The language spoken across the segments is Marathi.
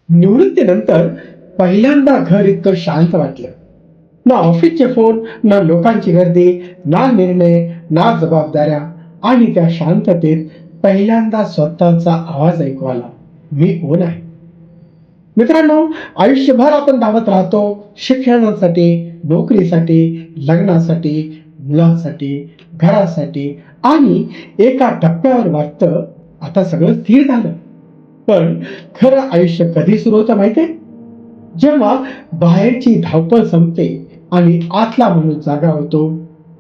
निवृत्तीनंतर पहिल्यांदा घर इतकं शांत वाटलं. ना ऑफिसचे फोन, ना लोकांची गर्दी, ना निर्णय, ना जबाबदाऱ्या. आणि त्या शांततेत पहिल्यांदा स्वतःचा आवाज ऐकू आला, मी कोण आहे. मित्रांनो, आयुष्यभर आपण धावत राहतो शिक्षणासाठी, नोकरीसाठी, लग्नासाठी, मुलांसाठी, घरासाठी. आणि एका टप्प्यावर वाटतं आता सगळं स्थिर झालं. पण खरं आयुष्य कधी सुरू होतं माहितीये? जेव्हा बाहेरची धावपळ संपते आणि आतला माणूस जागा होतो.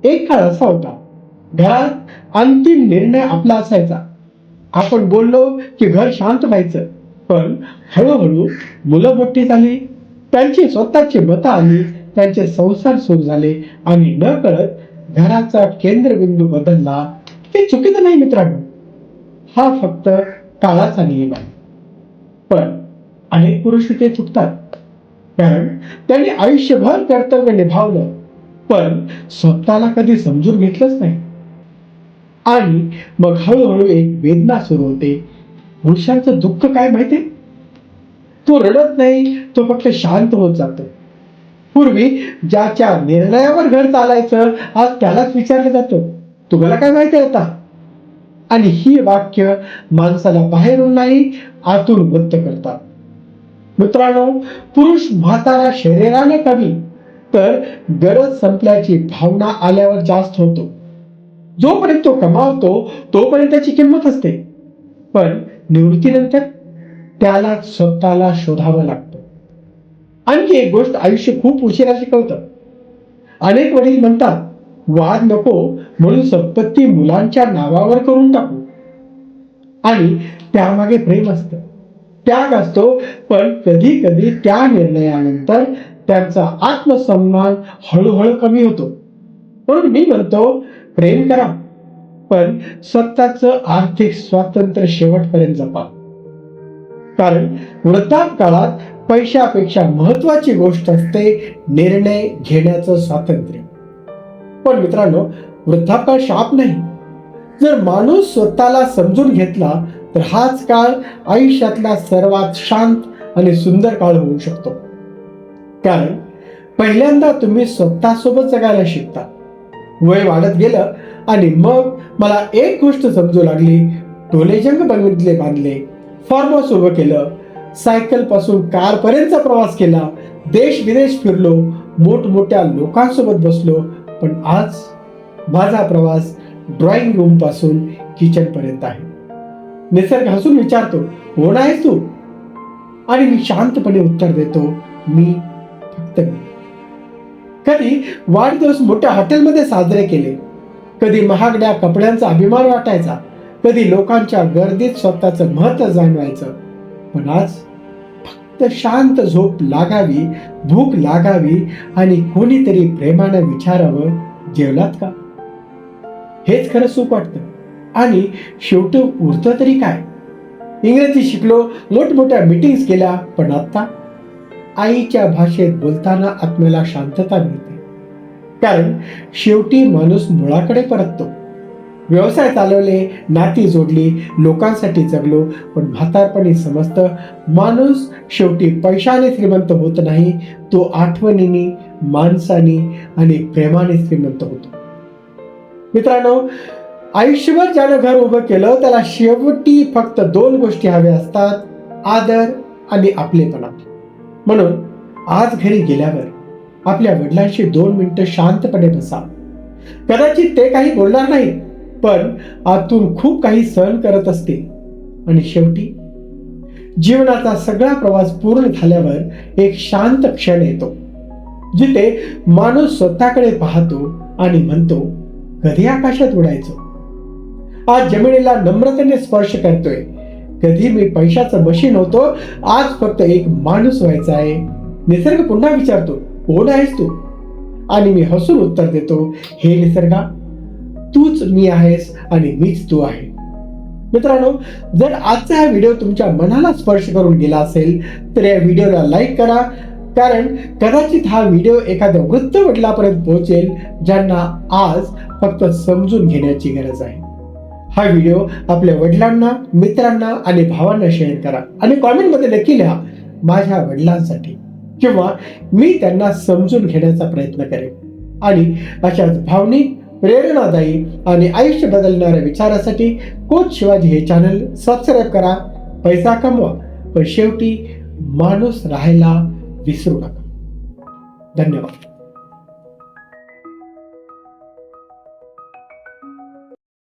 एक काळ असा होता, घरात अंतिम निर्णय आपला असायचा. आपण बोललो की घर शांत व्हायचं. पण हळूहळू मुलं मोठी झाली, त्यांची स्वतःची मतं आली, त्यांचे संसार सुरू झाले आणि न कळत घराचा केंद्रबिंदू बदलला. ते चुकीचं नाही मित्रांनो, हा फक्त काळाचा नियम आहे. पण अनेक पुरुष ते चुकतात, कारण त्यांनी आयुष्यभर कर्तव्य निभावलं, पण स्वतःला कधी समजून घेतलंच नाही. आणि मग हळूहळू एक वेदना सुरू होते. पुरुषांचं दुःख काय माहितीये? तो रडत नाही, तो फक्त शांत होत जातो. पूर्वी ज्याच्या निर्णयावर घर चालायचं, आज त्यालाच विचारलं जातं, तुम्हाला काय माहिती आहे आता? आणि ही वाक्य माणसाला बाहेरून नाही, आतून बद्ध करतात. मित्रांनो, पुरुष म्हातारा शरीराने कमी, तर गरज संपल्याची भावना आल्यावर जास्त होतो. जोपर्यंत तो कमावतो तोपर्यंत त्याची किंमत असते. पण निवृत्तीनंतर त्याला स्वतःला शोधावं लागतं. आणखी एक गोष्ट आयुष्य खूप उशिरा शिकवतं. अनेक वडील म्हणतात, वाद नको म्हणून संपत्ती मुलांच्या नावावर करून टाकू. आणि त्यामागे प्रेम असतं, त्याग असतो. पण कधी कधी त्या निर्णयानंतर त्यांचा आत्मसन्मान हळूहळू कमी होतो. म्हणून मी म्हणतो, प्रेम करा, पण स्वतःचं आर्थिक स्वातंत्र्य शेवटपर्यंत जपा. कारण वृद्धापकाळात पैशापेक्षा महत्वाची गोष्ट असते निर्णय घेण्याचं स्वातंत्र्य. पण मित्रांनो, वृद्धापकाळ शाप नाही. जर माणूस स्वतःला समजून घेतला तर हाच काळ आयुष्यातला सर्वात शांत आणि सुंदर काळ होऊ शकतो. कारण पहिल्यांदा तुम्ही स्वतःसोबत जगायला शिकता. वय वाढत गेलं आणि मग मला एक गोष्ट समजू लागली. टोलेजंग बांधले, फार्म हाऊस उभं केलं, सायकल पासून कार पर्यंतचा प्रवास केला, देश विदेश फिरलो, मोठमोठ्या लोकांसोबत बसलो. पण आज माझा प्रवास ड्रॉइंग रूम पासून किचन पर्यंत आहे. निसर्ग हसून विचारतो, कोण आहेस तू? आणि मी शांतपणे उत्तर देतो, मी फक्त मी. कधी वाढदिवस मोठ्या हॉटेलमध्ये साजरे केले, कधी महागड्या कपड्यांचा अभिमान वाटायचा, कधी लोकांच्या गर्दीत स्वतःचं महत्त्व जाणवायचं. पण आज फक्त शांत झोप लागावी, भूक लागावी आणि कोणीतरी प्रेमाने विचारावं, जेवलात का? हेच खरं सुख वाटतं. आणि शेवटी उरतं तरी काय? इंग्रजी शिकलो, मोठमोठ्या मीटिंग्स केल्या, पण आता आईच्या भाषेत बोलताना आत्म्याला शांतता मिळते. कारण शेवटी माणूस मुळाकडे परततो. व्यवसाय चालवले, नाती जोडली, लोकांसाठी जगलो, पण म्हातारपणी समजतं, माणूस शेवटी पैशाने श्रीमंत होत नाही, तो आठवणींनी, माणसानी आणि प्रेमाने श्रीमंत होतो. मित्रांनो, आयुष्यभर ज्यानं घर उभं केलं त्याला शेवटी फक्त 2 गोष्टी हव्या असतात, आदर आणि आपलेपणा. म्हणून आज घरी गेल्यावर आपल्या वडिलांशी 2 मिनिटं शांतपणे बसा. कदाचित ते काही बोलणार नाही, पण आतून खूप काही सहन करत असतील. आणि शेवटी जीवनाचा सगळा प्रवास पूर्ण झाल्यावर एक शांत क्षण येतो, जिथे माणूस स्वतःकडे पाहतो आणि म्हणतो, कधी आकाशात उडायचो, आज जमिनीला नम्रतेने स्पर्श करतोय. कधी मी पैशाचं मशीन होतो, आज फक्त एक माणूस व्हायचा आहे. निसर्ग पुन्हा विचारतो, कोण आहेस तू? आणि मी हसून उत्तर देतो, हे निसर्गा, तूच मी आहेस आणि मीच तू आहे. मित्रांनो, जर आजचा हा व्हिडिओ तुमच्या मनाला स्पर्श करून गेला असेल तर या व्हिडिओला लाईक करा. कारण कदाचित हा व्हिडिओ एखाद्या वृद्ध वडिलांपर्यंत पोहोचेल ज्यांना आज फक्त समजून घेण्याची गरज आहे. हा व्हिडिओ आपल्या वडिलांना, मित्रांना आणि भावांना शेअर करा आणि कॉमेंटमध्ये नक्की लिहा, माझ्या वडिलांसाठी, किंवा मी त्यांना समजून घेण्याचा प्रयत्न करेन. आणि अशाच भावनिक, प्रेरणादायी आणि आयुष्य बदलणाऱ्या विचारासाठी कोच शिवाजी हे चॅनल सबस्क्राईब करा. पैसा कमवा, पण शेवटी माणूस राहायला विसरू नका. धन्यवाद.